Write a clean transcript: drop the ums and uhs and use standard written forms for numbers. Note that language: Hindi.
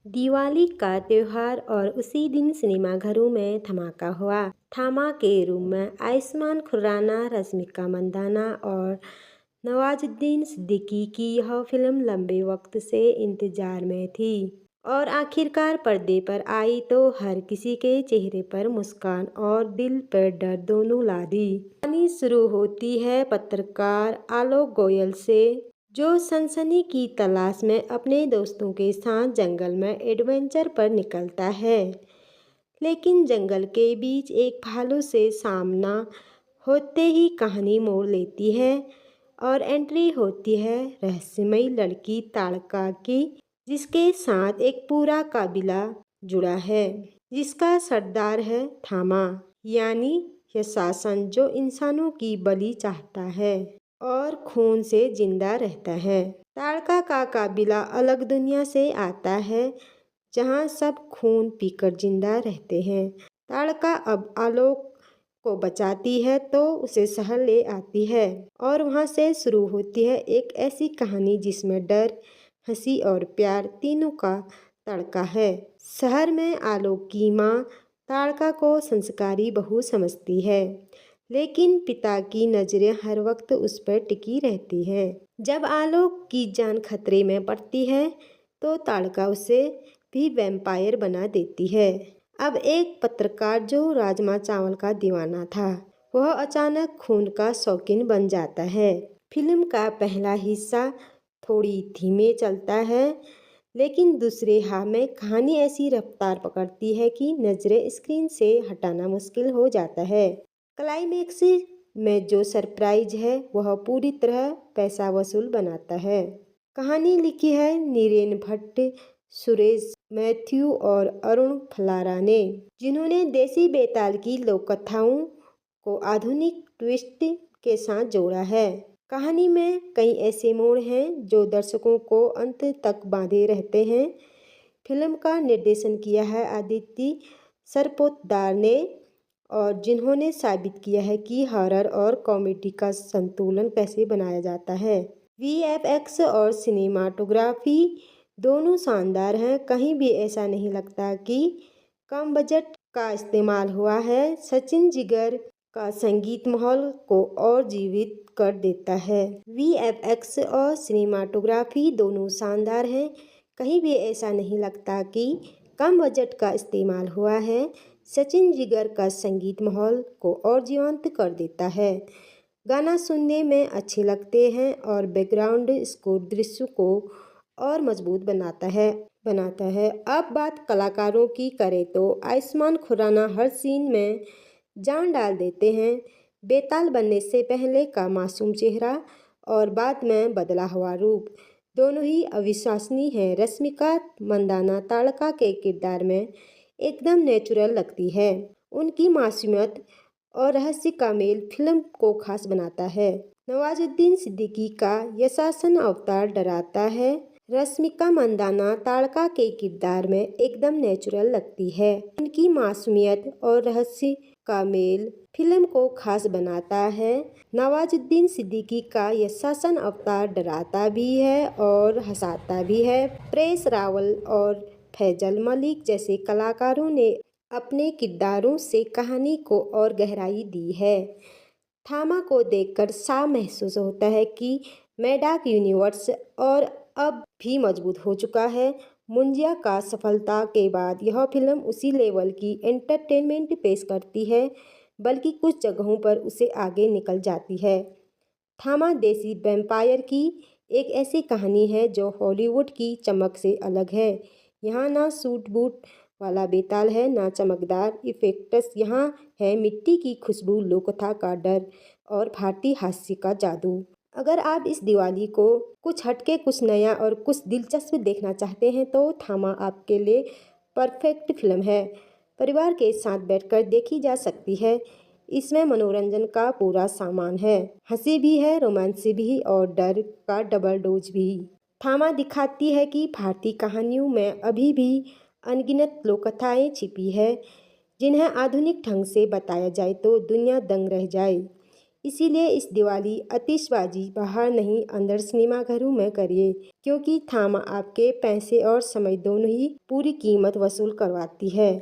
दिवाली का त्योहार और उसी दिन सिनेमाघरों में धमाका हुआ। थामा के रूम में आयुष्मान खुराना, रश्मिका मंदाना और नवाजुद्दीन सिद्दीकी की यह फिल्म लंबे वक्त से इंतजार में थी और आखिरकार पर्दे पर आई तो हर किसी के चेहरे पर मुस्कान और दिल पर डर दोनों ला दी। कहानी शुरू होती है पत्रकार आलोक गोयल से, जो सनसनी की तलाश में अपने दोस्तों के साथ जंगल में एडवेंचर पर निकलता है। लेकिन जंगल के बीच एक भालू से सामना होते ही कहानी मोड़ लेती है और एंट्री होती है रहस्यमयी लड़की ताड़का की, जिसके साथ एक पूरा काबिला जुड़ा है, जिसका सरदार है थामा, यानी यह शासन जो इंसानों की बलि चाहता है और खून से जिंदा रहता है। ताड़का का काबिला अलग दुनिया से आता है, जहाँ सब खून पीकर जिंदा रहते हैं। ताड़का अब आलोक को बचाती है तो उसे शहर ले आती है और वहाँ से शुरू होती है एक ऐसी कहानी जिसमें डर, हंसी और प्यार तीनों का तड़का है। शहर में आलोक की माँ ताड़का को संस्कारी बहू समझती है, लेकिन पिता की नज़रें हर वक्त उस पर टिकी रहती है। जब आलोक की जान खतरे में पड़ती है तो ताड़का उसे भी वैम्पायर बना देती है। अब एक पत्रकार जो राजमा चावल का दीवाना था, वह अचानक खून का शौकीन बन जाता है। फिल्म का पहला हिस्सा थोड़ी धीमे चलता है, लेकिन दूसरे हाफ में कहानी ऐसी रफ्तार पकड़ती है कि नज़रें स्क्रीन से हटाना मुश्किल हो जाता है। क्लाइमेक्स में जो सरप्राइज है वह पूरी तरह पैसा वसूल बनाता है। कहानी लिखी है नीरेन भट्ट, सुरेश मैथ्यू और अरुण फलारा ने, जिन्होंने देसी बेताल की लोक कथाओं को आधुनिक ट्विस्ट के साथ जोड़ा है। कहानी में कई ऐसे मोड़ हैं जो दर्शकों को अंत तक बांधे रहते हैं। फिल्म का निर्देशन किया है आदित्य सरपोतदार ने, और जिन्होंने साबित किया है कि हॉरर और कॉमेडी का संतुलन कैसे बनाया जाता है। वीएफएक्स और सिनेमाटोग्राफी दोनों शानदार हैं। कहीं भी ऐसा नहीं लगता कि कम बजट का इस्तेमाल हुआ है। सचिन जिगर का संगीत माहौल को और जीवित कर देता है। वीएफएक्स और सिनेमाटोग्राफी दोनों शानदार हैं। कहीं भी ऐसा नहीं लगता कि कम बजट का इस्तेमाल हुआ है। सचिन जिगर का संगीत माहौल को और जीवंत कर देता है। गाना सुनने में अच्छे लगते हैं और बैकग्राउंड स्कोर दृश्य को और मजबूत बनाता है। अब बात कलाकारों की करें तो आयुष्मान खुराना हर सीन में जान डाल देते हैं। बेताल बनने से पहले का मासूम चेहरा और बाद में बदला हुआ रूप दोनों ही अविश्वसनीय है। रश्मिका मंदाना ताड़का के किरदार में एकदम नेचुरल लगती है। उनकी मासूमियत और रहस्य का मेल फिल्म को खास बनाता है। नवाजुद्दीन सिद्दीकी का यशासन अवतार डराता है। रश्मिका मंदाना ताड़का के किरदार में एकदम नेचुरल लगती है। उनकी मासूमियत और रहस्य का मेल फिल्म को खास बनाता है। नवाजुद्दीन सिद्दीकी का यशासन अवतार डराता भी है और हंसाता भी है। परेश रावल और फैजल मलिक जैसे कलाकारों ने अपने किरदारों से कहानी को और गहराई दी है। थामा को देखकर साफ महसूस होता है कि मैडाक यूनिवर्स और अब भी मजबूत हो चुका है। मुंजिया का सफलता के बाद यह फिल्म उसी लेवल की एंटरटेनमेंट पेश करती है, बल्कि कुछ जगहों पर उसे आगे निकल जाती है। थामा देसी वैम्पायर की एक ऐसी कहानी है जो हॉलीवुड की चमक से अलग है। यहाँ ना सूट बूट वाला बेताल है, ना चमकदार इफेक्ट्स। यहाँ है मिट्टी की खुशबू, लोककथा का डर और भारतीय हास्य का जादू। अगर आप इस दिवाली को कुछ हटके, कुछ नया और कुछ दिलचस्प देखना चाहते हैं तो थामा आपके लिए परफेक्ट फिल्म है। परिवार के साथ बैठकर देखी जा सकती है। इसमें मनोरंजन का पूरा सामान है। हंसी भी है, रोमांस भी और डर का डबल डोज भी। थामा दिखाती है कि भारतीय कहानियों में अभी भी अनगिनत लोककथाएं छिपी है, जिन्हें आधुनिक ढंग से बताया जाए तो दुनिया दंग रह जाए। इसीलिए इस दिवाली आतिशबाजी बाहर नहीं, अंदर सिनेमाघरों में करिए। क्योंकि थामा आपके पैसे और समय दोनों ही पूरी कीमत वसूल करवाती है।